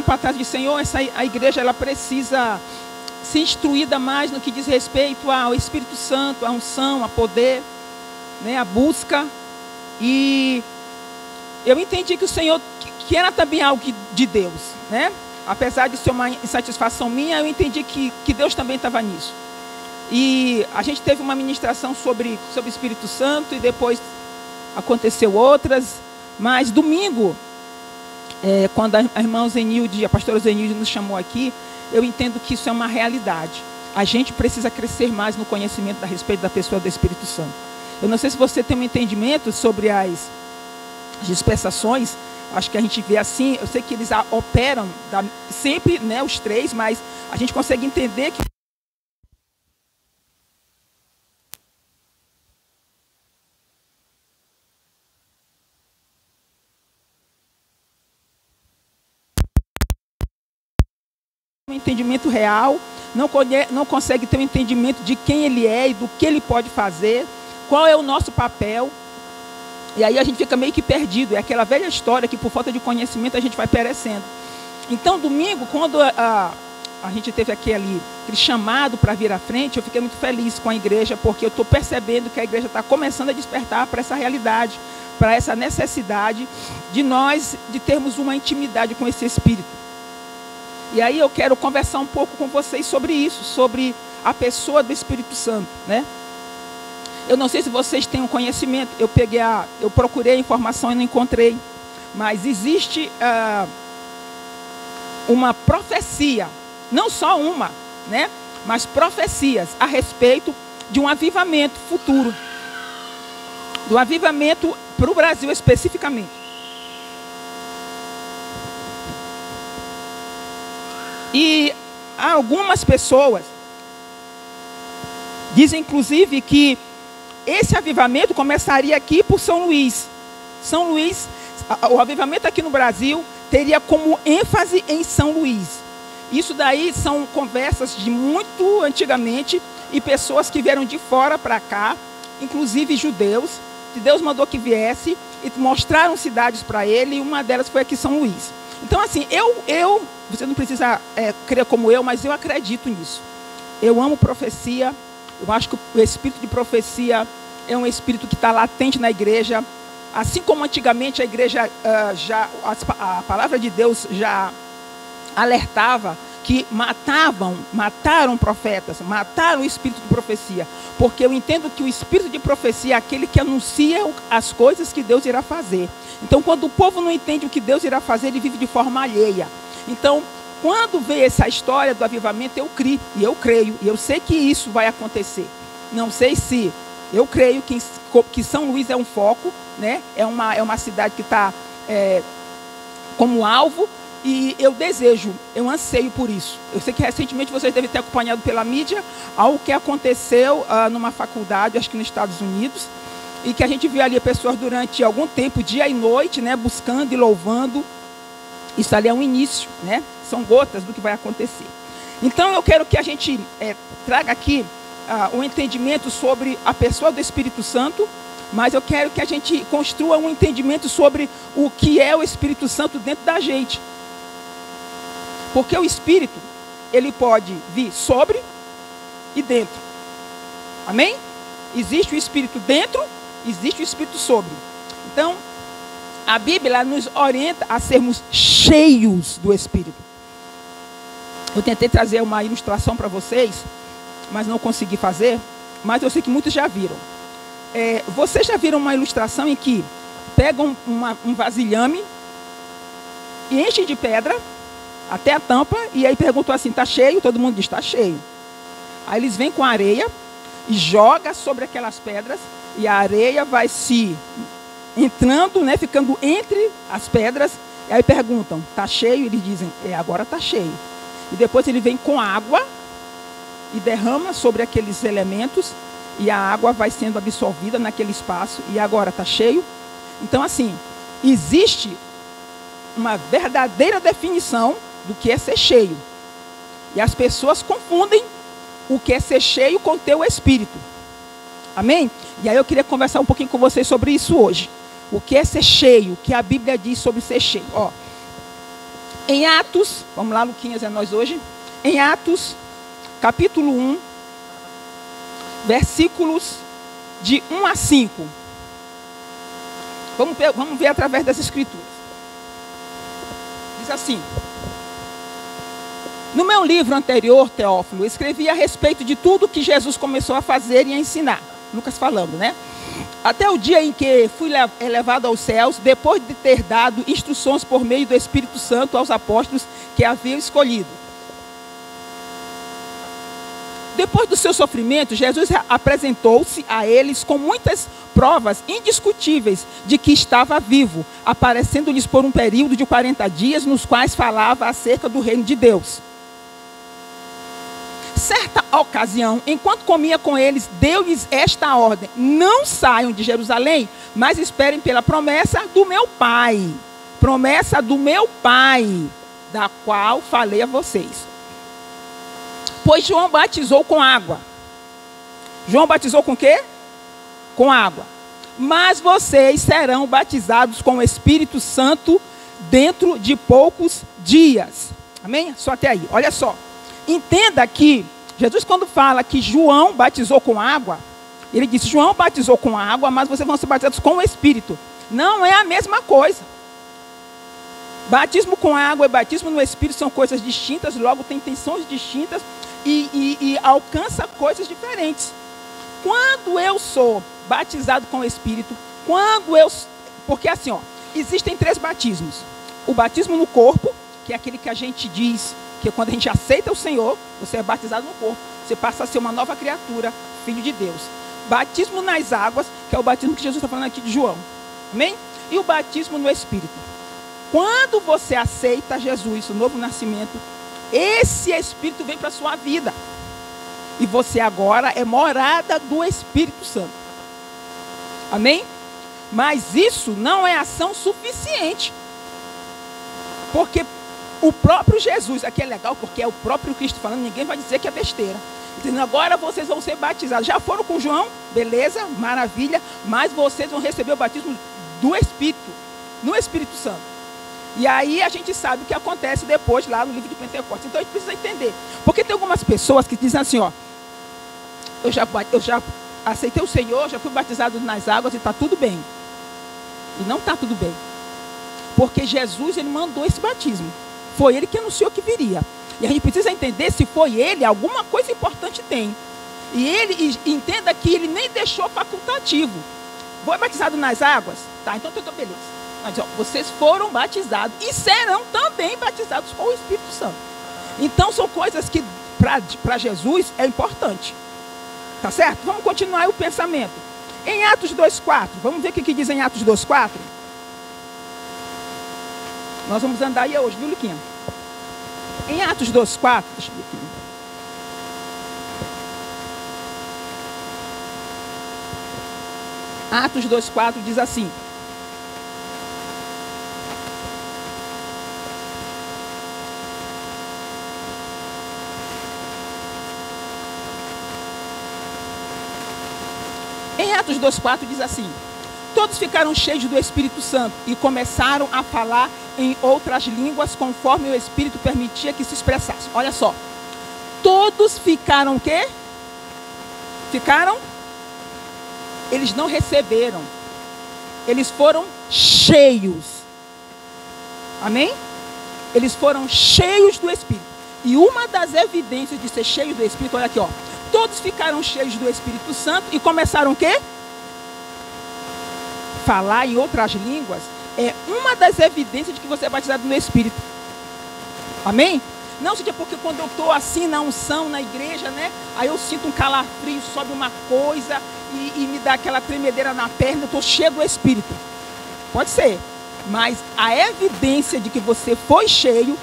tempo atrás, disse: Senhor, a igreja ela precisa ser instruída mais no que diz respeito ao Espírito Santo, à unção, a poder, né, a busca. E eu entendi que o Senhor, que era também algo de Deus, né? Apesar de ser uma insatisfação minha, eu entendi que Deus também estava nisso. E a gente teve uma ministração sobre o Espírito Santo, e depois aconteceu outras. Mas domingo, quando a irmã Zenilde, a pastora Zenilde nos chamou aqui, eu entendo que isso é uma realidade. A gente precisa crescer mais no conhecimento a respeito da pessoa do Espírito Santo. Eu não sei se você tem um entendimento sobre as dispensações. Acho que a gente vê assim. Eu sei que eles operam sempre, né, os três, mas a gente consegue entender que um entendimento real, não consegue ter um entendimento de quem ele é e do que ele pode fazer, qual é o nosso papel. E aí a gente fica meio que perdido. É aquela velha história que por falta de conhecimento a gente vai perecendo. Então domingo, quando a gente teve aquele chamado para vir à frente, eu fiquei muito feliz com a igreja, porque eu estou percebendo que a igreja está começando a despertar para essa realidade, para essa necessidade de nós, de termos uma intimidade com esse Espírito. E aí eu quero conversar um pouco com vocês sobre isso, sobre a pessoa do Espírito Santo, né? Eu não sei se vocês têm um conhecimento. Eu procurei a informação e não encontrei. Mas existe uma profecia, não só uma, né? Mas profecias a respeito de um avivamento futuro, do avivamento para o Brasil especificamente. E algumas pessoas dizem, inclusive, que esse avivamento começaria aqui por São Luís. São Luís, o avivamento aqui no Brasil teria como ênfase em São Luís. Isso daí são conversas de muito antigamente e pessoas que vieram de fora para cá, inclusive judeus, que Deus mandou que viesse e mostraram cidades para ele, e uma delas foi aqui São Luís. Então, assim, você não precisa crer como eu, mas eu acredito nisso. Eu amo profecia. Eu acho que o espírito de profecia é um espírito que está latente na igreja. Assim como antigamente a igreja, a palavra de Deus já alertava que mataram profetas, mataram o espírito de profecia. Porque eu entendo que o espírito de profecia é aquele que anuncia as coisas que Deus irá fazer. Então, quando o povo não entende o que Deus irá fazer, ele vive de forma alheia. Então, quando vê essa história do avivamento, eu criei, e eu creio, e eu sei que isso vai acontecer. Não sei se eu creio que São Luís é um foco, né? É uma cidade que está como alvo, e eu anseio por isso. Eu sei que recentemente vocês devem ter acompanhado pela mídia algo que aconteceu numa faculdade, acho que nos Estados Unidos, e que a gente viu ali pessoas durante algum tempo, dia e noite, né, buscando e louvando. Isso ali é um início, né? São gotas do que vai acontecer. Então eu quero que a gente traga aqui um entendimento sobre a pessoa do Espírito Santo, mas eu quero que a gente construa um entendimento sobre o que é o Espírito Santo dentro da gente. Porque o Espírito, ele pode vir sobre e dentro. Amém? Existe o Espírito dentro, existe o Espírito sobre. Então, a Bíblia nos orienta a sermos cheios do Espírito. Eu tentei trazer uma ilustração para vocês, mas não consegui fazer. Mas eu sei que muitos já viram. Vocês já viram uma ilustração em que pegam um vasilhame e enchem de pedra até a tampa, e aí perguntam assim: está cheio? Todo mundo diz: está cheio. Aí eles vêm com a areia e jogam sobre aquelas pedras, e a areia vai se entrando, né, ficando entre as pedras. E aí perguntam: está cheio? Eles dizem: agora está cheio. E depois ele vem com água e derrama sobre aqueles elementos, e a água vai sendo absorvida naquele espaço, e agora está cheio. Então, assim, existe uma verdadeira definição do que é ser cheio. E as pessoas confundem o que é ser cheio com ter o Espírito. Amém? E aí eu queria conversar um pouquinho com vocês sobre isso hoje. O que é ser cheio? O que a Bíblia diz sobre ser cheio? Em Atos, vamos lá, Luquinhas é nós hoje. Em Atos, capítulo 1, versículos de 1 a 5. Vamos ver através das escrituras. Diz assim: no meu livro anterior, Teófilo, escrevi a respeito de tudo que Jesus começou a fazer e a ensinar. Lucas falando, né? Até o dia em que fui elevado aos céus, depois de ter dado instruções por meio do Espírito Santo aos apóstolos que haviam escolhido. Depois do seu sofrimento, Jesus apresentou-se a eles com muitas provas indiscutíveis de que estava vivo, aparecendo-lhes por um período de 40 dias, nos quais falava acerca do reino de Deus. Certa ocasião, enquanto comia com eles, deu-lhes esta ordem: não saiam de Jerusalém, mas esperem pela promessa do meu Pai. Promessa do meu Pai, da qual falei a vocês. Pois João batizou com água. João batizou com quê? Com água. Mas vocês serão batizados com o Espírito Santo dentro de poucos dias. Amém? Só até aí. Olha só. Entenda que Jesus, quando fala que João batizou com água, ele disse: João batizou com água, mas vocês vão ser batizados com o Espírito. Não é a mesma coisa. Batismo com água e batismo no Espírito são coisas distintas, logo tem intenções distintas e alcança coisas diferentes. Quando eu sou batizado com o Espírito, porque assim, ó, existem 3 batismos. O batismo no corpo, que é aquele que a gente diz que quando a gente aceita o Senhor, você é batizado no corpo, você passa a ser uma nova criatura, filho de Deus. Batismo nas águas, que é o batismo que Jesus está falando aqui de João. Amém? E o batismo no Espírito. Quando você aceita Jesus, o novo nascimento, esse Espírito vem para a sua vida. E você agora é morada do Espírito Santo. Amém? Mas isso não é ação suficiente. Porque o próprio Jesus, aqui é legal porque é o próprio Cristo falando, ninguém vai dizer que é besteira. Dizendo, agora vocês vão ser batizados. Já foram com João, beleza, maravilha, mas vocês vão receber o batismo do Espírito, no Espírito Santo. E aí a gente sabe o que acontece depois lá no livro de Pentecostes. Então a gente precisa entender. Porque tem algumas pessoas que dizem assim, ó, eu já aceitei o Senhor, já fui batizado nas águas e está tudo bem. E não está tudo bem. Porque Jesus, ele mandou esse batismo. Foi ele que anunciou que viria. E a gente precisa entender se foi ele, alguma coisa importante tem. E entenda que ele nem deixou facultativo. Foi batizado nas águas? Tá, então beleza. Mas, ó, vocês foram batizados e serão também batizados com o Espírito Santo. Então são coisas que para Jesus é importante. Tá certo? Vamos continuar o pensamento. Em Atos 2,4, vamos ver o que diz em Atos 2,4? Nós vamos andar aí hoje, viu, Luquinha? Em Atos 2,4, deixa eu ver aqui. Atos 2,4 diz assim: em Atos 2,4 diz assim: todos ficaram cheios do Espírito Santo e começaram a falar em outras línguas conforme o Espírito permitia que se expressassem. Olha só. Todos ficaram o quê? Ficaram? Eles não receberam. Eles foram cheios. Amém? Eles foram cheios do Espírito. E uma das evidências de ser cheio do Espírito, olha aqui, ó. Todos ficaram cheios do Espírito Santo e começaram o quê? Falar em outras línguas é uma das evidências de que você é batizado no Espírito. Amém? Não seja porque quando eu estou assim na unção, na igreja, né? Aí eu sinto um calafrio, sobe uma coisa e me dá aquela tremedeira na perna, eu estou cheio do Espírito. Pode ser. Mas a evidência de que você foi cheio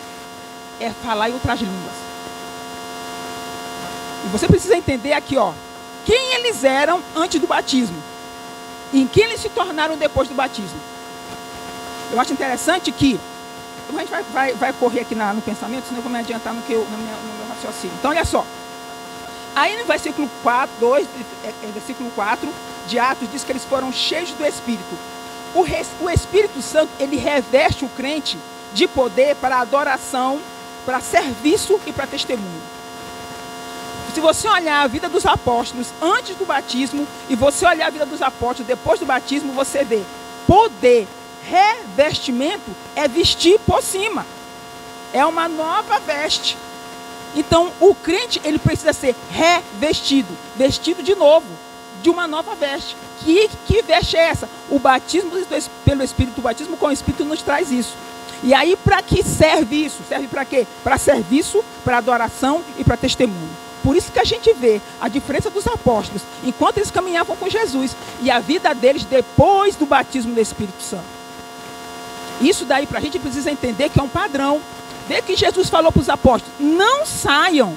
é falar em outras línguas. E você precisa entender aqui, ó, quem eles eram antes do batismo. E em quem eles se tornaram depois do batismo. Eu acho interessante que a gente vai correr aqui no pensamento, senão eu vou me adiantar no meu raciocínio. Então, olha só. Aí no versículo 4 de Atos, diz que eles foram cheios do Espírito. O Espírito Santo, ele reveste o crente de poder para adoração, para serviço e para testemunho. Se você olhar a vida dos apóstolos antes do batismo e você olhar a vida dos apóstolos depois do batismo, você vê poder, revestimento é vestir por cima. É uma nova veste. Então, o crente, ele precisa ser revestido, vestido de novo, de uma nova veste. Que veste é essa? O batismo pelo Espírito, o batismo com o Espírito nos traz isso. E aí, para que serve isso? Serve para quê? Para serviço, para adoração e para testemunho. Por isso que a gente vê a diferença dos apóstolos, enquanto eles caminhavam com Jesus, e a vida deles depois do batismo do Espírito Santo. Isso daí, para a gente precisa entender que é um padrão. Vê que Jesus falou para os apóstolos, não saiam.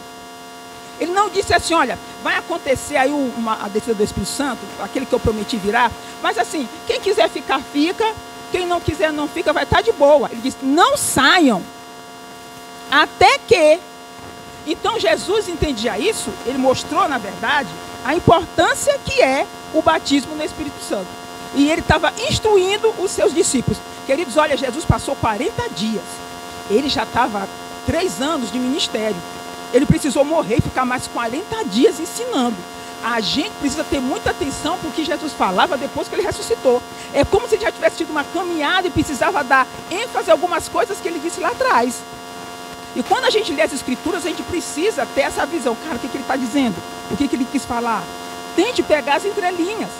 Ele não disse assim, olha, vai acontecer aí a descida do Espírito Santo, aquele que eu prometi virá, mas assim, quem quiser ficar, fica, quem não quiser não fica, vai estar de boa. Ele disse, não saiam, até que... Então Jesus entendia isso, ele mostrou, na verdade, a importância que é o batismo no Espírito Santo. E ele estava instruindo os seus discípulos. Queridos, olha, Jesus passou 40 dias. Ele já estava 3 anos de ministério. Ele precisou morrer e ficar mais 40 dias ensinando. A gente precisa ter muita atenção para o que Jesus falava depois que ele ressuscitou. É como se ele já tivesse tido uma caminhada e precisava dar ênfase a algumas coisas que ele disse lá atrás. E quando a gente lê as Escrituras, a gente precisa ter essa visão. Cara, o que ele está dizendo? O que ele quis falar? Tente pegar as entrelinhas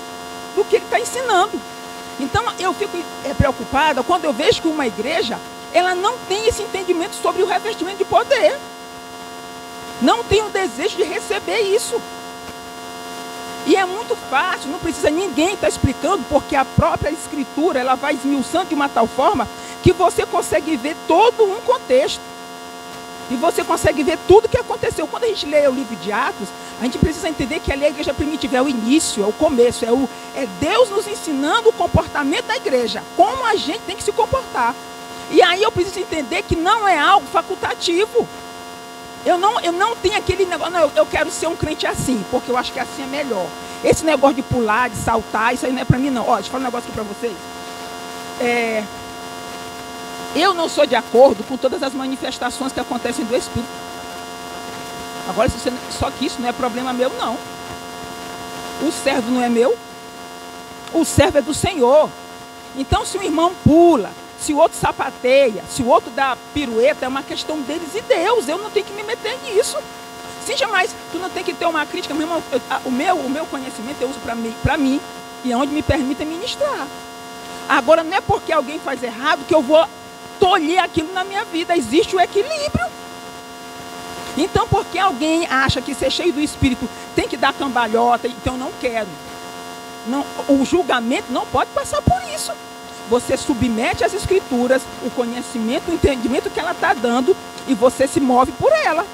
do que ele está ensinando. Então, eu fico preocupada quando eu vejo que uma igreja, ela não tem esse entendimento sobre o revestimento de poder. Não tem o desejo de receber isso. E é muito fácil, não precisa ninguém estar explicando, porque a própria Escritura, ela vai esmiuçando de uma tal forma que você consegue ver todo um contexto. E você consegue ver tudo o que aconteceu. Quando a gente lê o livro de Atos, a gente precisa entender que ali a igreja primitiva é o início, é o começo, é Deus nos ensinando o comportamento da igreja, como a gente tem que se comportar. E aí eu preciso entender que não é algo facultativo. Eu não tenho aquele negócio, não, eu quero ser um crente assim, porque eu acho que assim é melhor. Esse negócio de pular, de saltar, isso aí não é para mim não. Ó, deixa eu falar um negócio aqui para vocês. Eu não sou de acordo com todas as manifestações que acontecem do Espírito. Agora, só que isso não é problema meu, não. O servo não é meu. O servo é do Senhor. Então, se o irmão pula, se o outro sapateia, se o outro dá pirueta, é uma questão deles e Deus. Eu não tenho que me meter nisso. Sim, jamais, tu não tem que ter uma crítica. Meu irmão, o meu conhecimento eu uso para mim e é onde me permite ministrar. Agora, não é porque alguém faz errado que eu vou tolher aquilo na minha vida. Existe o equilíbrio. Então, porque alguém acha que ser cheio do Espírito tem que dar cambalhota, então eu não quero. Não, o julgamento não pode passar por isso. Você submete às Escrituras, o conhecimento, o entendimento que ela está dando, e você se move por ela.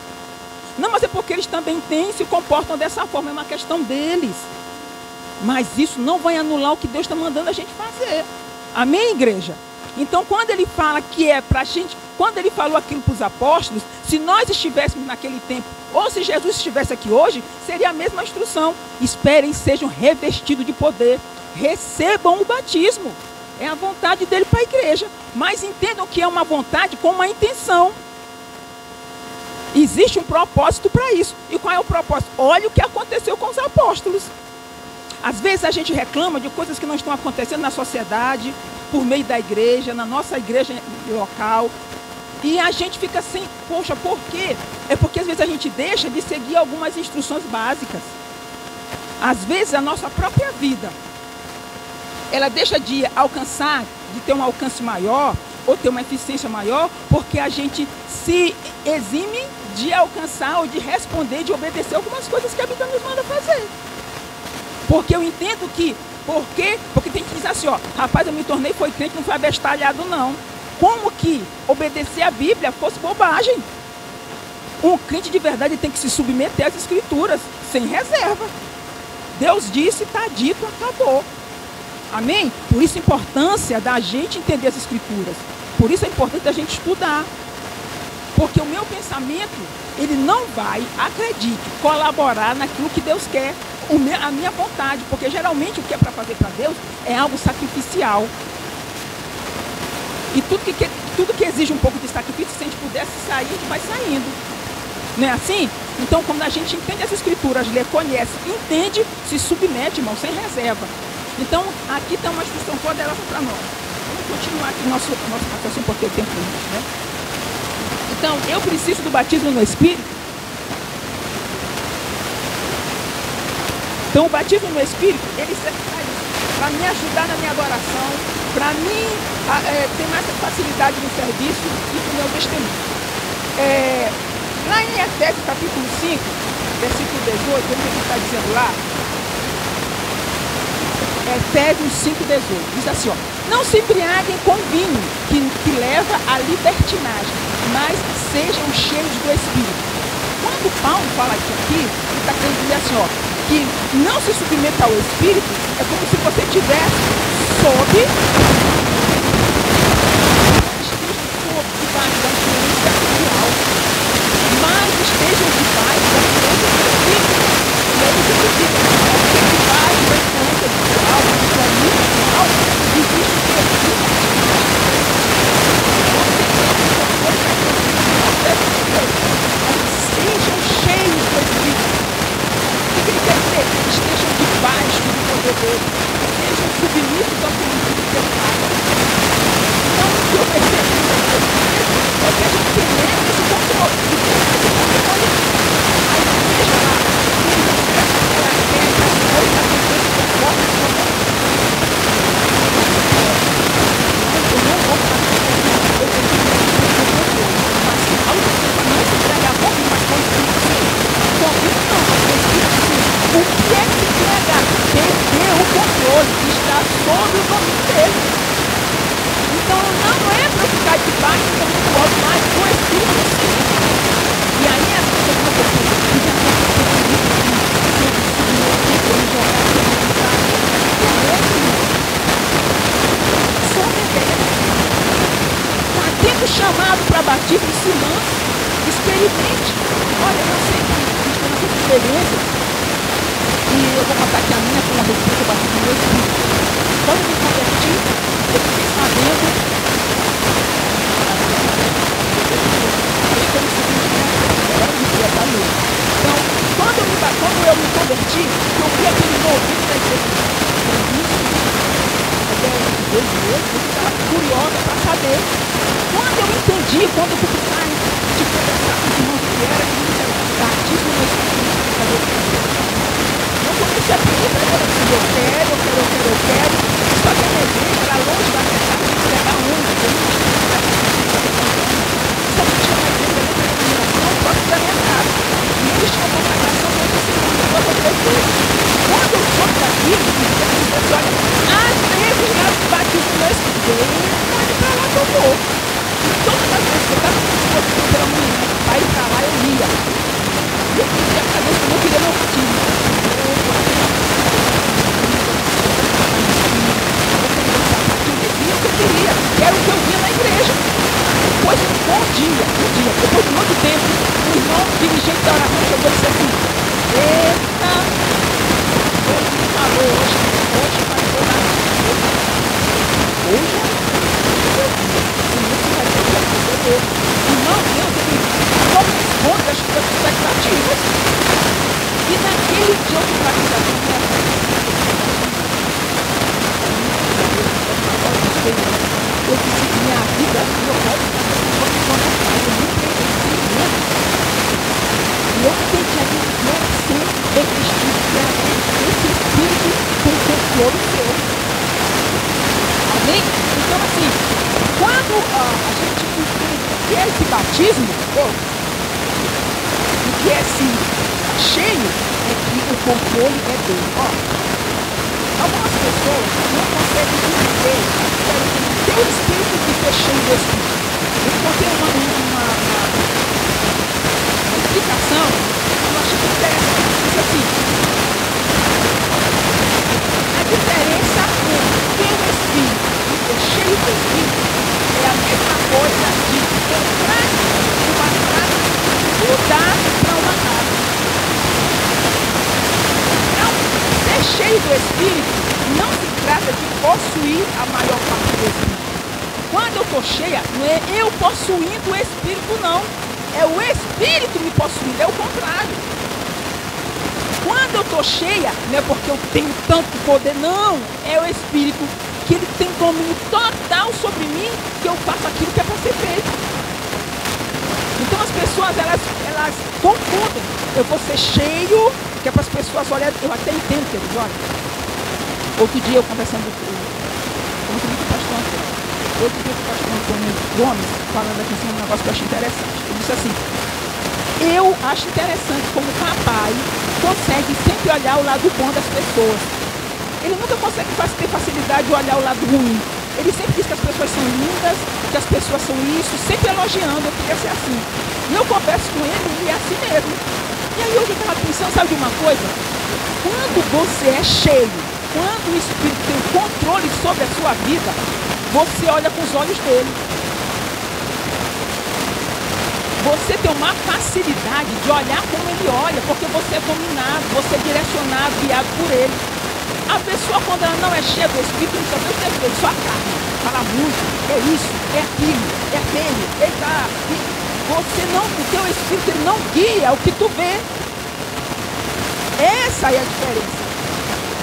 Não, mas é porque eles também têm e se comportam dessa forma, é uma questão deles. Mas isso não vai anular o que Deus está mandando a gente fazer. Amém, igreja? Então, quando ele fala que é para a gente, quando ele falou aquilo para os apóstolos, se nós estivéssemos naquele tempo, ou se Jesus estivesse aqui hoje, seria a mesma instrução. Esperem, sejam revestidos de poder, recebam o batismo. É a vontade dele para a igreja. Mas entendam que é uma vontade com uma intenção. Existe um propósito para isso. E qual é o propósito? Olha o que aconteceu com os apóstolos. Às vezes a gente reclama de coisas que não estão acontecendo na sociedade, por meio da igreja, na nossa igreja local. E a gente fica assim, poxa, por quê? É porque às vezes a gente deixa de seguir algumas instruções básicas. Às vezes a nossa própria vida, ela deixa de alcançar, de ter um alcance maior, ou ter uma eficiência maior, porque a gente se exime de alcançar, ou de responder, de obedecer algumas coisas que a Bíblia nos manda fazer. Porque eu entendo que, por quê? Porque tem que dizer assim, ó, rapaz, eu me tornei foi crente, não foi abestalhado não. Como que obedecer a Bíblia fosse bobagem? Um crente de verdade tem que se submeter às Escrituras, sem reserva. Deus disse, está dito, acabou. Amém? Por isso a importância da gente entender as Escrituras. Por isso é importante a gente estudar. Porque o meu pensamento, ele não vai, acredite, colaborar naquilo que Deus quer, a minha vontade. Porque geralmente o que é para fazer para Deus é algo sacrificial. E tudo que tudo que exige um pouco de sacrifício, se a gente pudesse sair, a gente vai saindo. Não é assim? Então, quando a gente entende as escrituras, lê, conhece, entende, se submete, irmão, sem reserva. Então, aqui está uma instrução poderosa para nós. Vamos continuar aqui nosso raciocínio, porque o tempo é, né? Então, eu preciso do batismo no Espírito. Então, o batismo no Espírito, ele serve para me ajudar na minha adoração, para mim ter mais facilidade no serviço e no meu testemunho. Lá em Efésios capítulo 5, versículo 18, o que ele está dizendo lá? Efésios 5, 18. Diz assim, ó: não se embriaguem com vinho, que leva à libertinagem, mas sejam cheios do Espírito. Quando Paulo fala isso aqui, ele está querendo dizer assim, ó, que não se submeta ao Espírito é como se você tivesse sob debaixo da influência real, mas estejam debaixo da influência do Espírito. E aí o que significa? Porque debaixo da influência real, da influência real, existe o Espírito. Sejam cheios do Espírito. O que ele quer dizer? Estejam debaixo do poder dele. Sejam submissos ao comando do seu Pai. Então, o que eu percebo é que a gente tem esse controle. A igreja lá, ela quer que as coisas aconteçam conforme o seu nome. Eu não vou fazer isso. Eu tenho que mas se algo para não se entregar comigo, mas com o Espírito sim. Comigo não, mas com o Espírito sim. O que é que se entregar? Perder o controle, está sob o domínio dele. Então não é para ficar debaixo do domínio do outro, mas com o Espírito sim. E aí as pessoas não precisam tendo chamado para batismo, se lance, experimente. Olha, eu sei que a gente tem muita experiência, e eu vou contar aqui a minha com a respeito do batismo do Espírito. Quando eu me converti, eu fiquei sabendo, então, quando eu me converti, eu vi aquele novinho da igreja, eu estava curiosa para saber. Quando eu entendi, quando eu fui para de conversar com os irmãos que era batismo no Espírito, eu comecei a pedir para ela assim, eu quero. Só que a minha igreja era longe da minha casa, de pegar ônibus, eu não tinha mais só que tinha uma igreja de iluminação próximo da minha casa. E eles tinham uma congregação durante a semana, 2 ou 3 vezes. Quando eu soube daquilo, eu disse, olha, às vezes lá batismo no Espírito, pode para lá que eu vou. Todas as vezes que eu estava disposto pela manhã para ir para lá, eu ia. E eu pedia para Deus que eu não queria meu batismo. Eu queria, que era o que eu via na igreja. Depois, um dia, depois de muito tempo, o irmão dirigente da oração chegou e disse assim, eita, Deus me falou hoje vai ser lá. Hoje? Irmão, Deus, ele não responde às suas expectativas. E naquele dia eu fui para a vida eu disse, minha vida, eu quero e eu entendi a minha ser existir, esse espírito com controle seu. Amém? Então, assim, quando a gente entende o que é esse batismo, o que é esse cheio, é que o controle é dele. Algumas pessoas não conseguem entender ter o espírito de ser cheio do Espírito. Eu contei uma explicação que eu achei interessante. Diz assim, a diferença entre ter o Espírito e ser cheio do Espírito é a mesma coisa de entrar numa casa e mudar para uma casa. Então, ser cheio do Espírito não se trata de possuir a maior parte do Espírito. quando eu estou cheia, não é eu possuindo o Espírito, não. É o Espírito me possuindo, é o contrário. Quando eu estou cheia, não é porque eu tenho tanto poder, não. É o Espírito que ele tem domínio total sobre mim, que eu faço aquilo que é para ser feito. Então as pessoas, elas confundem. Eu vou ser cheio, que é para as pessoas olharem. Eu até entendo que eles olham. Outro dia eu conversando com o pastor Antônio. Outro dia o pastor Antônio Gomes, falando aqui em cima de um negócio que eu achei interessante. Ele disse assim: eu acho interessante como o papai consegue sempre olhar o lado bom das pessoas. Ele nunca consegue ter facilidade de olhar o lado ruim. Ele sempre diz que as pessoas são lindas, que as pessoas são isso, sempre elogiando. Eu queria ser assim. E eu converso com ele e é assim mesmo. E aí hoje eu estava pensando, sabe de uma coisa? Quando você é cheio, quando o Espírito tem o controle sobre a sua vida, você olha com os olhos dele. Você tem uma facilidade de olhar como ele olha, porque você é dominado, você é direcionado, guiado por ele. A pessoa, quando ela não é cheia do Espírito, não sabe o que é só a carne. Fala muito, é isso, é aquilo, é aquele, eita. Você não, o teu Espírito ele não guia o que tu vê. Essa é a diferença.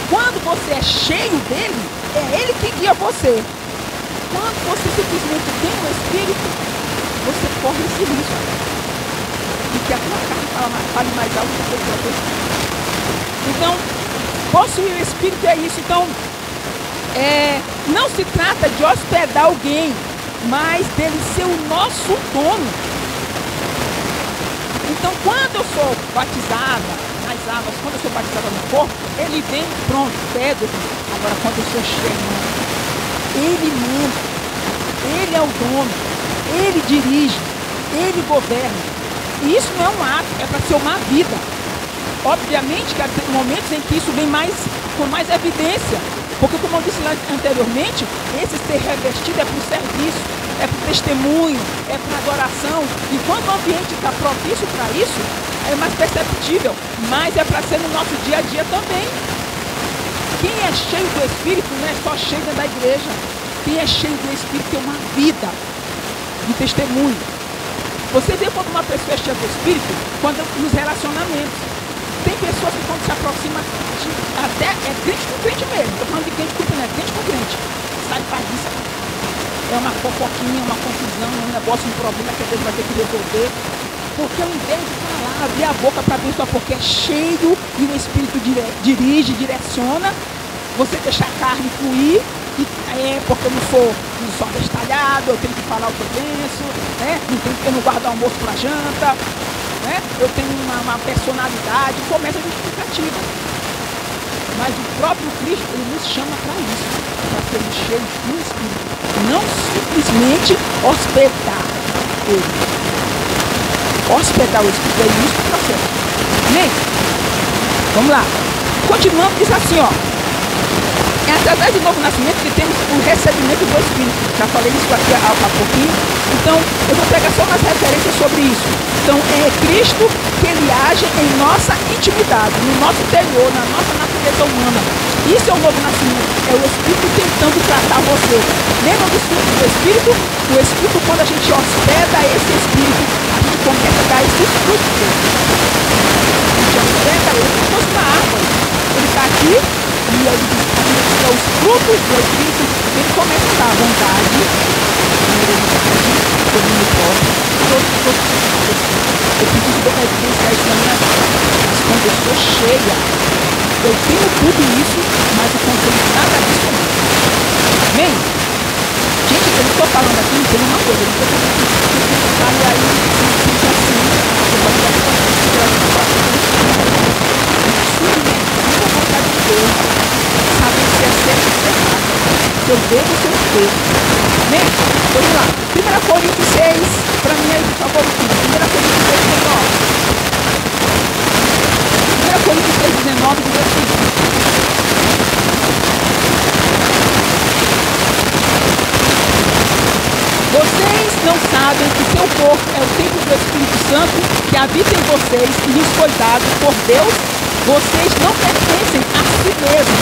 Quando você é cheio dele, é ele que guia você. Quando você simplesmente tem o Espírito, você corre esse risco. E que a tua carne fale mais alto do que a tua Espírito. Então, possuir o Espírito é isso. Então, não se trata de hospedar alguém, mas dele ser o nosso dono. Então, quando eu sou batizada nas águas, quando eu sou batizada no corpo, ele vem, pronto, pega. Agora, quando eu sou cheio, ele manda, ele é o dono, ele dirige, ele governa. E isso não é um ato, é para ser uma vida. Obviamente que há momentos em que isso vem com mais evidência. Porque, como eu disse lá anteriormente, esse ser revestido é para o serviço, é para o testemunho, é para a adoração. E quando o ambiente está propício para isso, é mais perceptível. Mas é para ser no nosso dia a dia também. Quem é cheio do Espírito não é só cheio da igreja. Quem é cheio do Espírito tem uma vida de testemunho. Você vê quando uma pessoa é cheia do Espírito, nos relacionamentos. Tem pessoas que quando se aproximam, até é crente com crente mesmo. Estou falando de crente com crente, crente com crente. Sai faz isso. É uma fofoquinha, uma confusão, um negócio, um problema que Deus vai ter que resolver. Porque ao invés de falar, abrir a boca para abençoar, porque é cheio e o Espírito dirige, direciona, você deixa a carne fluir. Porque eu não sou abestalhado, eu tenho que falar o que eu penso, né? Eu não guardo almoço para janta, né? Eu tenho uma personalidade, começa a justificativa. Mas o próprio Cristo, ele nos chama para isso, para sermos cheios do Espírito. Não simplesmente hospedar ele. Hospedar o Espírito é isso o processo. Amém? Vamos lá. Continuando, diz assim, ó. É através do novo nascimento que temos o recebimento do Espírito. Já falei isso aqui há pouquinho. Então, eu vou pegar só umas referências sobre isso. Então, é Cristo que ele age em nossa intimidade, no nosso interior, na nossa natureza humana. Isso é o novo nascimento. É o Espírito tentando tratar você. Lembra dos frutos do Espírito? O Espírito, quando a gente hospeda esse Espírito, a gente começa a dar esses frutos dele. A gente hospeda ele como se fosse uma árvore. Ele está aqui e aí os frutos do Espírito, ele começa a dar vontade, domínio próprio, eu preciso evidenciar isso na minha vida. Mas quando eu sou cheia, eu tenho tudo isso, mas eu não tenho nada disso comigo. Amém? Gente, eu não estou falando aqui, não tem uma coisa, eu não estou falando aqui, e aí, fica assim, você pode dar para você, muita vontade de Deus, saber se é certo ou se é errado, se eu devo ou se eu devo. Amém? Vamos lá. 1 Coríntios 6, para mim aí, por favor, 1 Coríntios 6, 19. 1 Coríntios 6, 19, diz assim. Vocês não sabem que seu corpo é o templo do Espírito Santo que habita em vocês e lhes foi dado por Deus? Vocês não pertencem a si mesmos,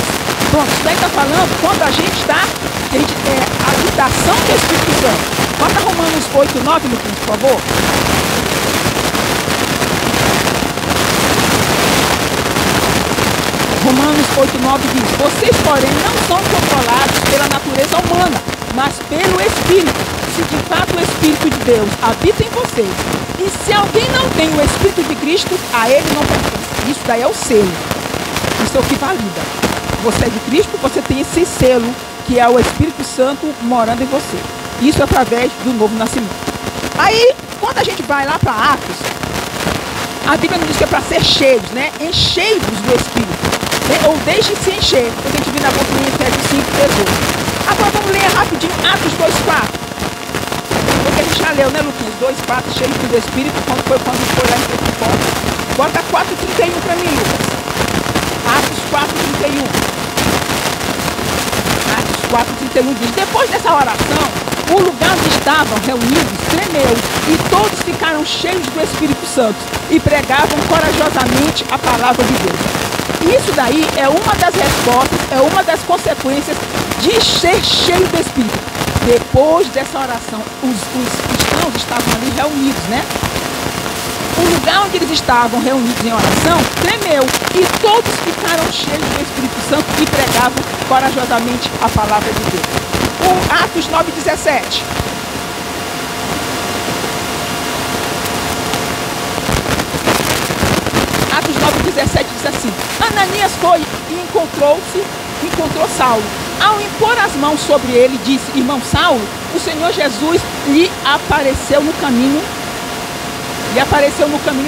Pronto, isso daí está falando quando a gente está, a habitação do Espírito Santo. Bota Romanos 8, 9, Lucas, por favor. Romanos 8, 9 diz: vocês, porém, não são controlados pela natureza humana, mas pelo Espírito, se de fato o Espírito de Deus habita em vocês. E se alguém não tem o Espírito de Cristo, a ele não pertence. Isso daí é o selo. Isso é o que valida. Você é de Cristo, você tem esse selo, que é o Espírito Santo morando em você. Isso através do novo nascimento. Aí, quando a gente vai lá para Atos, a Bíblia nos diz que é para ser cheios, né? Enchei-vos do Espírito. Ou deixe-se encher. Depois a gente vê na boca em Efésios 5, 18. Agora vamos ler rapidinho Atos 2, 4. Porque a gente já leu, né, Luquinhas? 2, 4, cheio do Espírito, quando foi lá em Pentecostes. Bota 4,31 para mim, Lucas. Atos 4,31. Atos 4,31 diz: depois dessa oração, o lugar onde estavam reunidos tremeu, e todos ficaram cheios do Espírito Santo e pregavam corajosamente a palavra de Deus. Isso daí é uma das respostas, é uma das consequências de ser cheio do Espírito. Depois dessa oração, os cristãos estavam ali reunidos, né? O lugar onde eles estavam reunidos em oração tremeu, e todos ficaram cheios do Espírito Santo e pregavam corajosamente a palavra de Deus. O Atos 9,17. Atos 9,17 diz assim: Ananias foi e encontrou Saulo. Ao impor as mãos sobre ele, disse: irmão Saulo, o Senhor Jesus lhe apareceu no caminho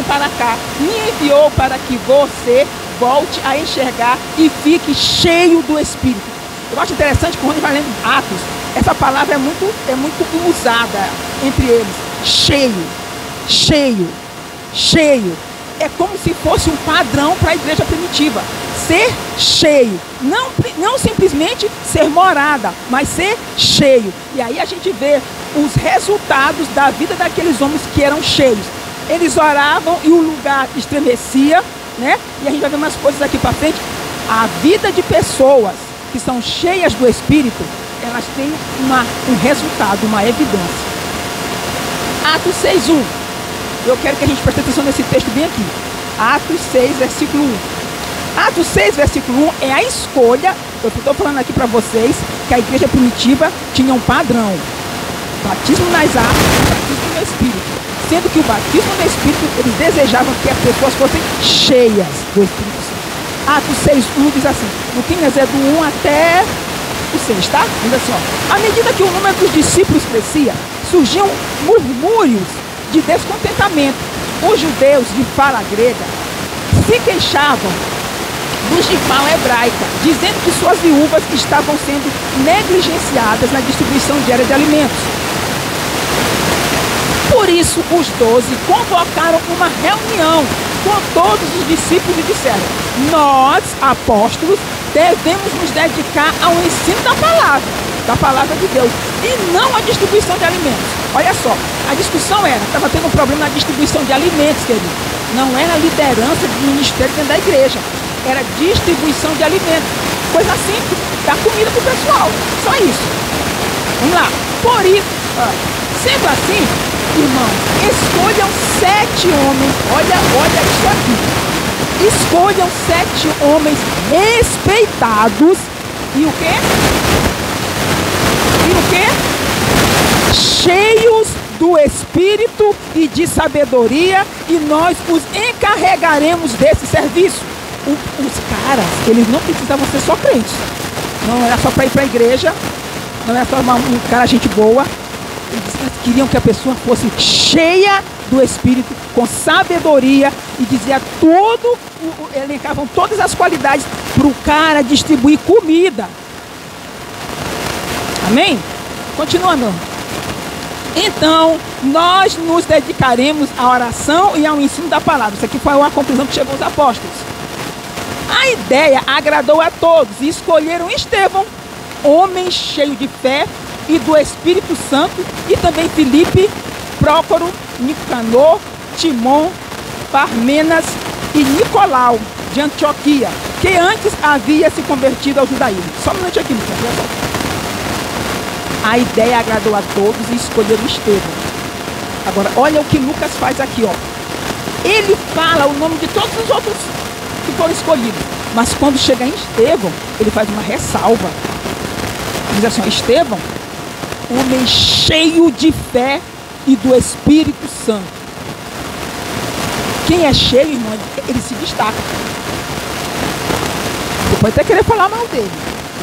para cá. Me enviou para que você volte a enxergar e fique cheio do Espírito. Eu acho interessante que quando a gente vai lendo Atos, essa palavra é muito usada entre eles. Cheio. É como se fosse um padrão para a igreja primitiva. Ser cheio. Não simplesmente ser morada, mas ser cheio. E aí a gente vê os resultados da vida daqueles homens que eram cheios. Eles oravam e o lugar estremecia, né? E a gente vai ver umas coisas aqui para frente. A vida de pessoas que são cheias do Espírito, elas têm um resultado, uma evidência. Atos 6:1. Eu quero que a gente preste atenção nesse texto bem aqui. Atos 6, versículo 1. Atos 6, versículo 1 é a escolha. Eu estou falando aqui para vocês que a igreja primitiva tinha um padrão: batismo nas águas e batismo no Espírito. Sendo que o batismo no Espírito, eles desejavam que as pessoas fossem cheias do Espírito Santo. Atos 6:1 diz assim, no Químias é do 1 até o 6, tá? Diz assim, ó: à medida que o número dos discípulos crescia, surgiam murmúrios de descontentamento. Os judeus de fala grega se queixavam dos de fala hebraica, dizendo que suas viúvas estavam sendo negligenciadas na distribuição diária de alimentos. Por isso, os 12 convocaram uma reunião com todos os discípulos e disseram: nós, apóstolos, devemos nos dedicar ao ensino da palavra de Deus, e não à distribuição de alimentos. Olha só, a discussão estava tendo um problema na distribuição de alimentos, querido. Não era liderança de ministério dentro da igreja, era distribuição de alimentos. Coisa simples, dar comida para o pessoal, só isso. Vamos lá. Por isso, sendo assim, irmão, escolham 7 homens, olha isso aqui. Escolham 7 homens respeitados e o quê? Cheios do Espírito e de sabedoria, e nós os encarregaremos desse serviço. Os caras, eles não precisavam ser só crentes. Não era só para ir para a igreja, não era só um cara gente boa. Eles queriam que a pessoa fosse cheia do Espírito, com sabedoria, e dizia elencavam todas as qualidades para o cara distribuir comida. Amém? Continuando. Então, nós nos dedicaremos à oração e ao ensino da palavra. Isso aqui foi uma conclusão que chegou aos apóstolos. A ideia agradou a todos e escolheram Estevão, homem cheio de fé e do Espírito Santo, e também Filipe, Prócoro, Nicanor, Timon, Parmenas e Nicolau, de Antioquia, que antes havia se convertido ao judaísmo. Só um minutinho aqui, Lucas. A ideia agradou a todos e escolheram Estevão. Agora, olha o que Lucas faz aqui, ó. Ele fala o nome de todos os outros que foram escolhidos. Mas quando chega em Estevão, ele faz uma ressalva. Diz assim, ó, Estevão, homem cheio de fé e do Espírito Santo. Quem é cheio, irmão, ele se destaca. Você pode até querer falar mal dele.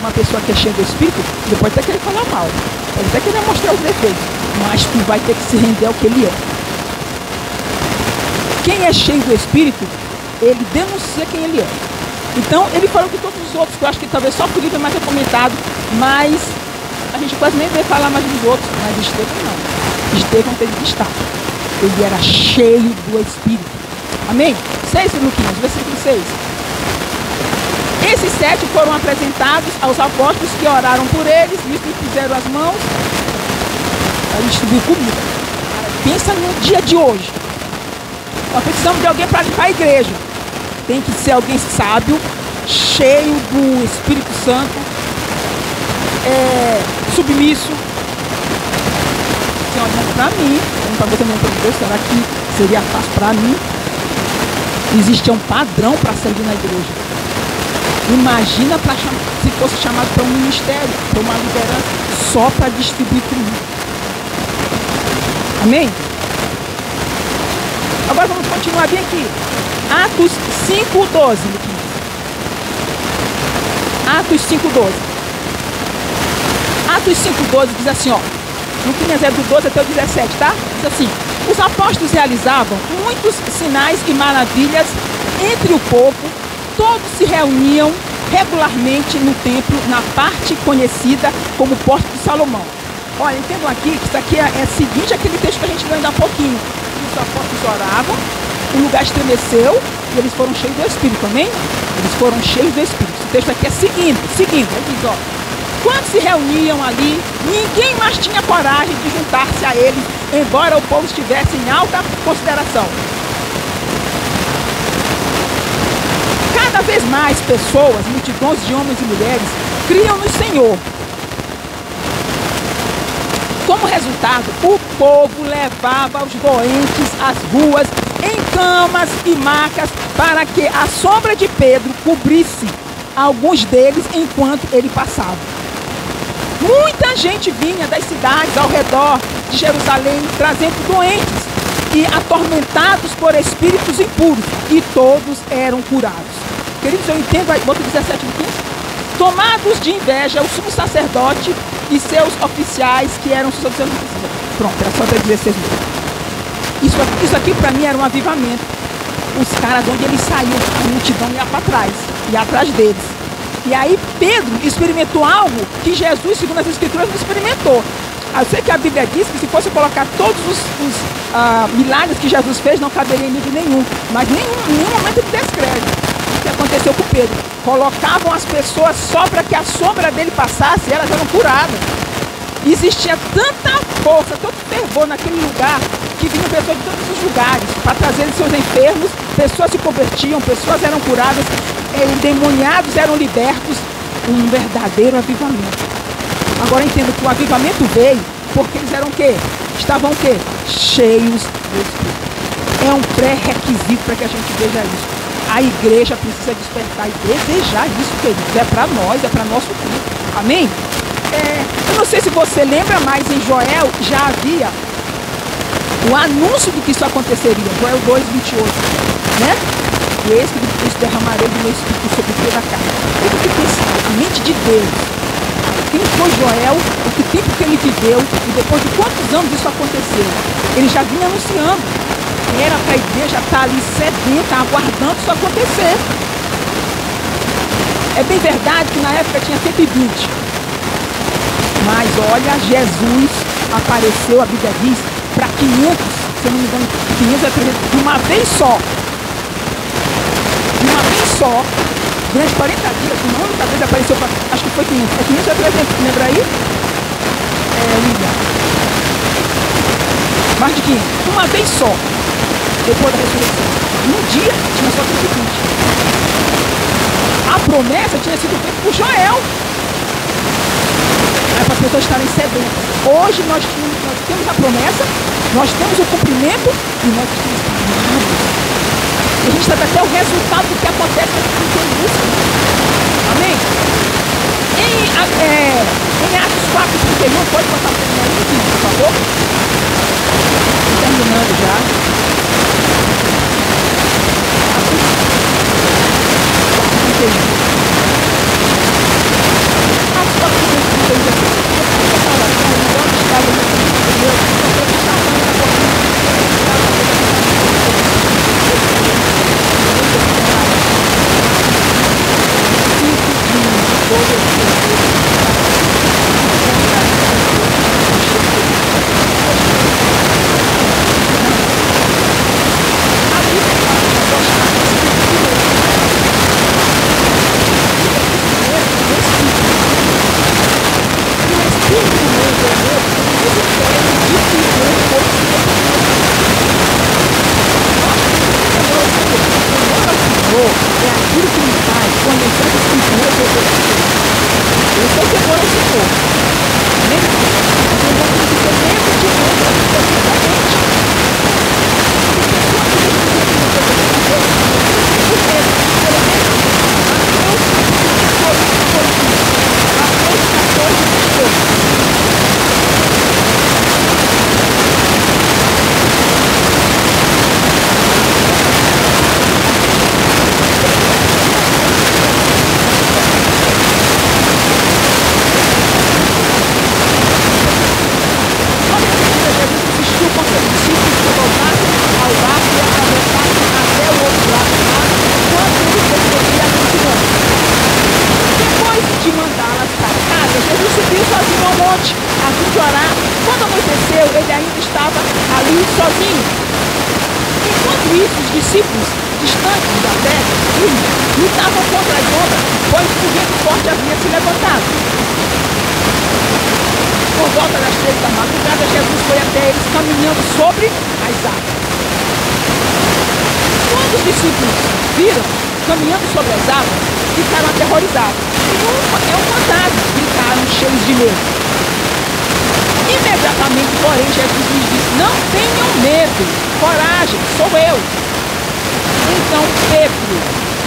Uma pessoa que é cheia do Espírito, você pode até querer falar mal. Pode até querer mostrar os defeitos. Mas tu vai ter que se render ao que ele é. Quem é cheio do Espírito, ele denuncia quem ele é. Então, ele falou que todos os outros, que eu acho que talvez só por isso é mais comentado, mas a gente quase nem vê falar mais dos outros, mas Estevão não. Estevão teve destaque. Ele era cheio do Espírito. Amém? 6 Luquinhas, versículo 6. Esses 7 foram apresentados aos apóstolos que oraram por eles, lhes fizeram as mãos para distribuir comida. Pensa no dia de hoje. Nós precisamos de alguém para limpar a igreja. Tem que ser alguém sábio, cheio do Espírito Santo, submisso. Assim, olhando para mim, para você não para Deus, será que seria fácil para mim? Existe um padrão para servir na igreja. Imagina se fosse chamado para um ministério, para uma liderança, só para distribuir comida. Amém? Agora vamos continuar bem aqui. Atos 5:12. Atos 5:12. Atos 5:12 diz assim, ó. Luquinhas é do 12 até o 17, tá? Diz assim: os apóstolos realizavam muitos sinais e maravilhas entre o povo, todos se reuniam regularmente no templo, na parte conhecida como Porta de Salomão. Olha, entendam aqui que isso aqui é seguinte àquele texto que a gente leu ainda há pouquinho. Os apóstolos oravam, o lugar estremeceu e eles foram cheios do Espírito, amém? Eles foram cheios do Espírito. Esse texto aqui é seguindo, ele diz, ó. Quando se reuniam ali, ninguém mais tinha coragem de juntar-se a eles, embora o povo estivesse em alta consideração. Cada vez mais pessoas, multidões de homens e mulheres, criam no Senhor. Como resultado, o povo levava os doentes às ruas, em camas e macas, para que a sombra de Pedro cobrisse alguns deles enquanto ele passava. Muita gente vinha das cidades ao redor de Jerusalém, trazendo doentes e atormentados por espíritos impuros, e todos eram curados. Queridos, eu entendo, bota 17 e 15. Tomados de inveja, o sumo sacerdote e seus oficiais, que eram seus oficiais. Pronto, era só até 16 minutos. Isso aqui para mim era um avivamento. Os caras, onde eles saíam, a multidão ia para trás, ia atrás deles. E aí Pedro experimentou algo que Jesus, segundo as Escrituras, não experimentou. Eu sei que a Bíblia diz que se fosse colocar todos os milagres que Jesus fez, não caberia em livro nenhum. Mas em nenhum momento ele descreve o que aconteceu com Pedro. Colocavam as pessoas só para que a sombra dele passasse e elas eram curadas. Existia tanta força, tanto fervor naquele lugar, que vinham pessoas de todos os lugares para trazer seus enfermos, pessoas se convertiam, pessoas eram curadas, endemoniados eram libertos. Um verdadeiro avivamento. Agora entendo que o avivamento veio porque eles eram o quê? Estavam o quê? Cheios do Espírito. É um pré-requisito para que a gente veja isso. A igreja precisa despertar e desejar isso, queridos. É para nós, é para nosso culto. Amém? Eu não sei se você lembra, mas em Joel já havia o anúncio de que isso aconteceria. Joel 2:28, né? E eis que depois derramarei do meu Espírito sobre toda a carne. Eu fiquei pensando, a mente de Deus. Quem foi Joel, o que tempo que ele viveu e depois de quantos anos isso aconteceu? Ele já vinha anunciando. Era para a igreja estar ali sedenta, aguardando isso acontecer. É bem verdade que na época tinha 120. Mas olha, Jesus apareceu, a Bíblia diz, para 500, se eu não me engano, 500 é de uma vez só. De uma vez só, durante 40 dias, uma única vez apareceu para, acho que foi 500. É 500 é 300, lembra aí? Lívia. Mais de 500. Uma vez só, depois da ressurreição. Num dia, tinha só 120. promessa tinha sido feita por Joel. Era para as pessoas estarem sedentas. Hoje nós temos a promessa, nós temos o cumprimento e nós estamos parados. E a gente sabe até o resultado do que acontece com quem busca. Amém? Em Atos 4:31, pode botar o termo aí, por favor? Terminando já. Atos 4:31. É aquilo que nos faz conhecer as escrituras e obedecer. Eu sou temor ao Senhor. Amém? Mas eu vou ter que ter medo de Deus para viver verdadeiramente. Discípulos distantes da fé, lutavam contra as ondas, pois o vento forte havia se levantado. Por volta das 3 da madrugada, Jesus foi até eles caminhando sobre as águas. Quando os discípulos viram caminhando sobre as águas, ficaram aterrorizados. É um fantasma, gritaram cheios de medo. Imediatamente, porém, Jesus lhes disse: não tenham medo, coragem, sou eu. Então Pedro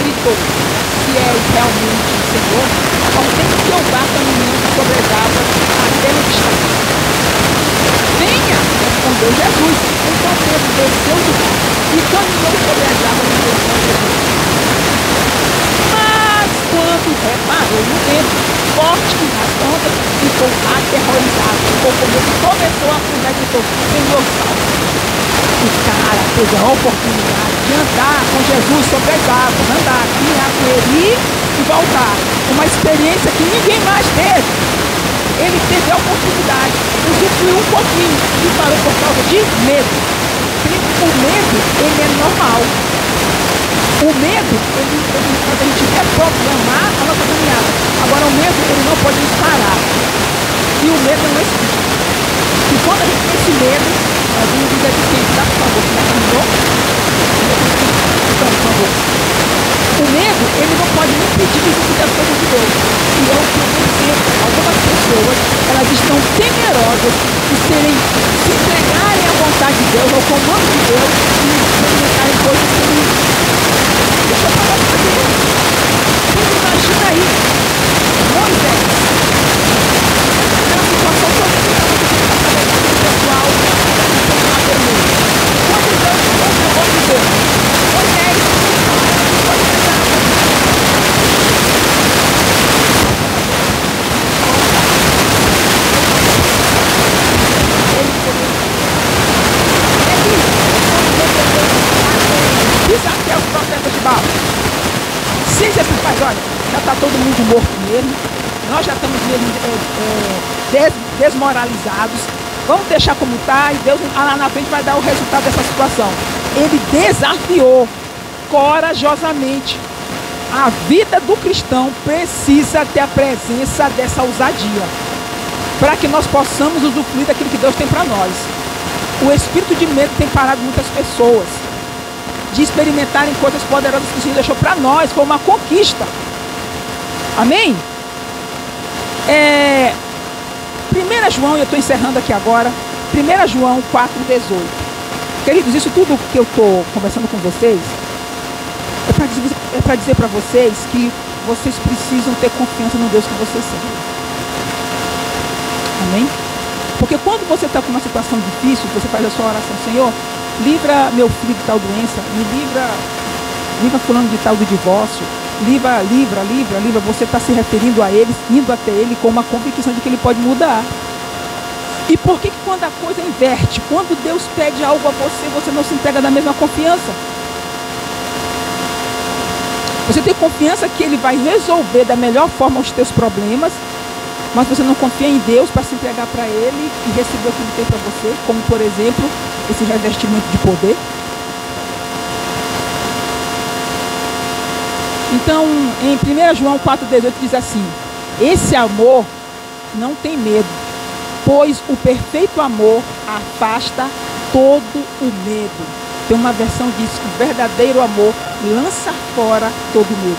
gritou: se és realmente o Senhor, ordene que eu vá caminhando sobre as águas até onde está. Venha, respondeu Jesus. Então Pedro desceu do barco e caminhou sobre as águas em direção a Jesus. Mas quando reparou no vento forte e nas ondas, ficou aterrorizado, ficou com medo, começou a afundar e gritou: Senhor, salve. O cara teve a oportunidade de andar com Jesus sobre as águas, andar, caminhar com ele e voltar. Uma experiência que ninguém mais teve. Ele teve a oportunidade, usufruiu um pouquinho e parou por causa de medo. O medo, ele é normal. O medo, ele quando a gente quer programar a nossa caminhada. Agora, o medo, ele não pode nos parar. E o medo não é espírito. E quando a gente tem esse medo, nós vamos dizer aqui, quem está, por favor, que terminou? Então, por favor. O medo, ele não pode nem impedir de executar as coisas de Deus. E é o que eu percebo. Algumas pessoas, elas estão temerosas de se entregarem à vontade de Deus, ao comando de Deus, e experimentarem coisas que não. Deixa eu falar para Deus. Você imagina aí, Moisés, na situação toda que está pessoal, quando Deus acabou de dizer, Moisés, pode pegar. Desafiar os profetas de Baal. Se esse faz, olha, já está todo mundo morto mesmo, nós já estamos mesmo desmoralizados, vamos deixar como está e Deus lá na frente vai dar o resultado dessa situação. Ele desafiou corajosamente. A vida do cristão precisa ter a presença dessa ousadia, para que nós possamos usufruir daquilo que Deus tem para nós. O espírito de medo tem parado muitas pessoas de experimentarem coisas poderosas que o Senhor deixou para nós, foi uma conquista. Amém? 1 João, eu estou encerrando aqui agora, 1 João 4,18. Queridos, isso tudo que eu estou conversando com vocês é para dizer para vocês que vocês precisam ter confiança no Deus que vocês servem. Amém? Porque quando você está com uma situação difícil, você faz a sua oração: Senhor, livra meu filho de tal doença, me livra fulano de tal do divórcio, livra. Você está se referindo a ele, indo até ele com uma convicção de que ele pode mudar. E por que quando a coisa inverte, quando Deus pede algo a você, você não se entrega da mesma confiança? Você tem confiança que Ele vai resolver da melhor forma os teus problemas, mas você não confia em Deus para se entregar para Ele e receber o que Ele tem para você, como por exemplo, esse revestimento de poder. Então, em 1 João 4,18 diz assim: esse amor não tem medo, pois o perfeito amor afasta todo o medo. Tem uma versão que diz que o verdadeiro amor lança fora todo medo.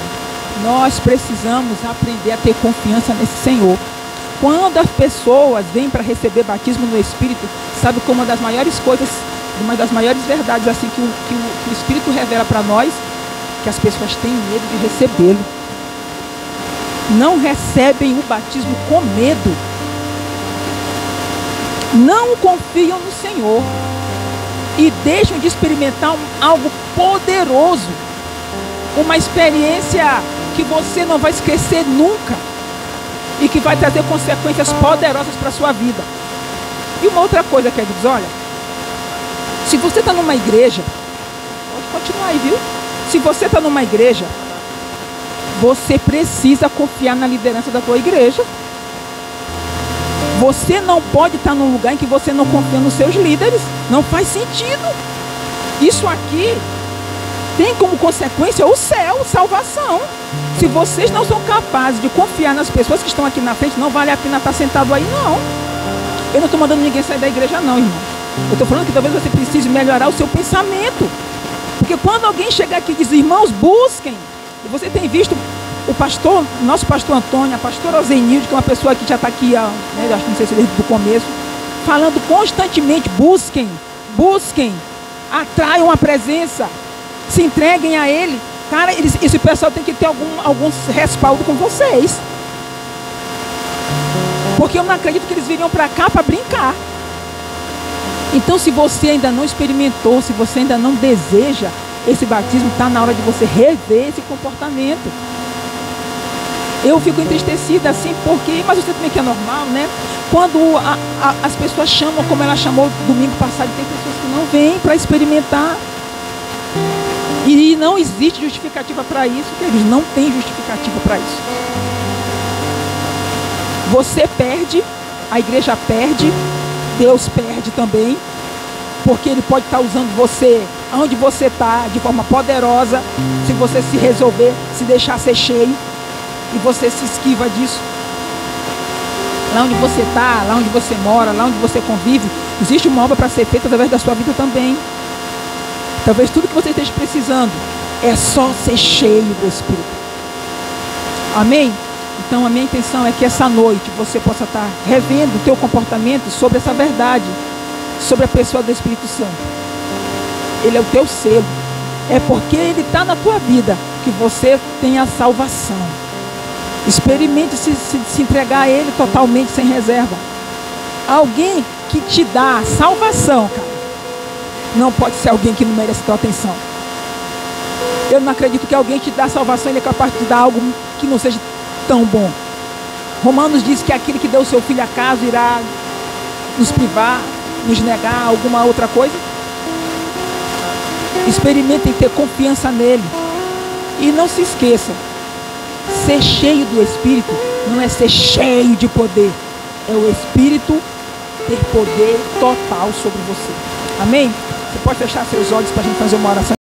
Nós precisamos aprender a ter confiança nesse Senhor. Quando as pessoas vêm para receber batismo no Espírito, sabe que uma das maiores coisas, uma das maiores verdades assim que o Espírito revela para nós, que as pessoas têm medo de recebê-lo. Não recebem o batismo com medo. Não confiam no Senhor. E deixam de experimentar algo poderoso. Uma experiência que você não vai esquecer nunca. E que vai trazer consequências poderosas para a sua vida. E uma outra coisa, queridos, olha. Se você está numa igreja, pode continuar aí, viu? Se você está numa igreja, você precisa confiar na liderança da tua igreja. Você não pode estar num lugar em que você não confia nos seus líderes. Não faz sentido. Isso aqui tem como consequência o céu, salvação. Se vocês não são capazes de confiar nas pessoas que estão aqui na frente, não vale a pena estar sentado aí, não. Eu não estou mandando ninguém sair da igreja, não, irmão. Eu estou falando que talvez você precise melhorar o seu pensamento. Porque quando alguém chegar aqui e diz: irmãos, busquem. E você tem visto o pastor, nosso pastor Antônio, a pastora Ozenilde, que é uma pessoa que já está aqui, né, acho que não sei se desde o começo, falando constantemente: busquem, busquem, atraiam a presença, se entreguem a Ele. Cara, esse pessoal tem que ter algum respaldo com vocês. Porque eu não acredito que eles viriam para cá para brincar. Então, se você ainda não experimentou, se você ainda não deseja esse batismo, está na hora de você rever esse comportamento. Eu fico entristecida assim, porque, mas você também que é normal, né? Quando as pessoas chamam, como ela chamou domingo passado, tem pessoas que não vêm para experimentar. E não existe justificativa para isso, queridos. Não tem justificativa para isso. Você perde, a igreja perde, Deus perde também, porque Ele pode estar usando você onde você está de forma poderosa, se você se resolver, se deixar ser cheio, e você se esquiva disso. Lá onde você está, lá onde você mora, lá onde você convive, existe uma obra para ser feita através da sua vida também. Talvez tudo que você esteja precisando é só ser cheio do Espírito. Amém? Então a minha intenção é que essa noite você possa estar revendo o teu comportamento sobre essa verdade, sobre a pessoa do Espírito Santo. Ele é o teu selo. É porque Ele está na tua vida que você tem a salvação. Experimente se entregar a Ele totalmente, sem reserva. Alguém que te dá a salvação, cara, não pode ser alguém que não merece a tua atenção. Eu não acredito que alguém te dá a salvação, ele é capaz de te dar algo que não seja tão bom. Romanos diz que aquele que deu o seu filho acaso irá nos privar, nos negar alguma outra coisa. Experimentem ter confiança nele. E não se esqueçam, ser cheio do Espírito não é ser cheio de poder. É o Espírito ter poder total sobre você. Amém? Você pode fechar seus olhos para a gente fazer uma oração.